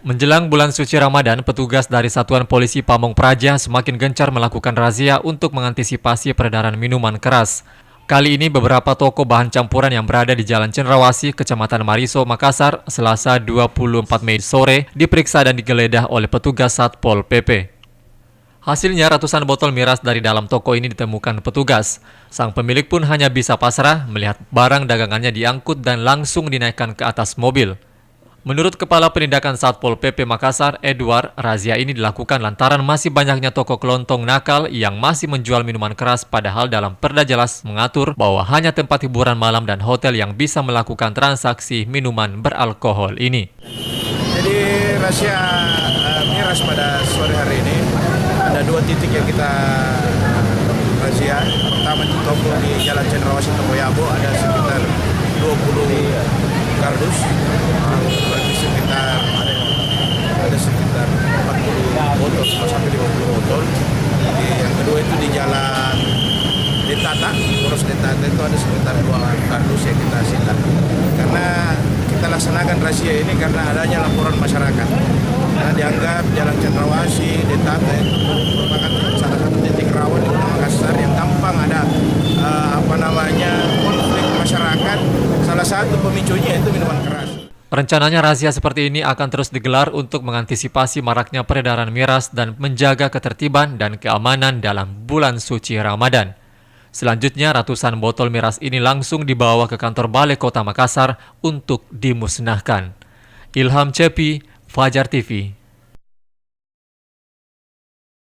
Menjelang bulan suci Ramadan, petugas dari Satuan Polisi Pamong Praja semakin gencar melakukan razia untuk mengantisipasi peredaran minuman keras. Kali ini beberapa toko bahan campuran yang berada di Jalan Cenderawasih, Kecamatan Mariso, Makassar, Selasa 24 Mei sore diperiksa dan digeledah oleh petugas Satpol PP. Hasilnya ratusan botol miras dari dalam toko ini ditemukan petugas. Sang pemilik pun hanya bisa pasrah melihat barang dagangannya diangkut dan langsung dinaikkan ke atas mobil. Menurut Kepala Penindakan Satpol PP Makassar, Edward, razia ini dilakukan lantaran masih banyaknya toko kelontong nakal yang masih menjual minuman keras, padahal dalam Perda jelas mengatur bahwa hanya tempat hiburan malam dan hotel yang bisa melakukan transaksi minuman beralkohol ini. Jadi razia miras pada sore hari ini ada 2 titik yang kita razia. Pertama di toko di Jalan Cenderawasih Toko Yabo ada sekitar 20 kardus, berarti ada sekitar 40 botol sampai 50 botol. Yang kedua itu di Jalan Dentata, Poros Dentata itu ada sekitar 2 kardus yang kita sita. Karena kita laksanakan razia ini karena adanya laporan masyarakat. Karena dianggap Jalan Cenderawasih, Dentata itu merupakan salah satu titik rawan di Kota Makassar yang gampang ada konflik masyarakat. Salah satu pemicunya itu minuman keras. Rencananya razia seperti ini akan terus digelar untuk mengantisipasi maraknya peredaran miras dan menjaga ketertiban dan keamanan dalam bulan suci Ramadan. Selanjutnya, ratusan botol miras ini langsung dibawa ke kantor Balai Kota Makassar untuk dimusnahkan. Ilham Cepi, Fajar TV.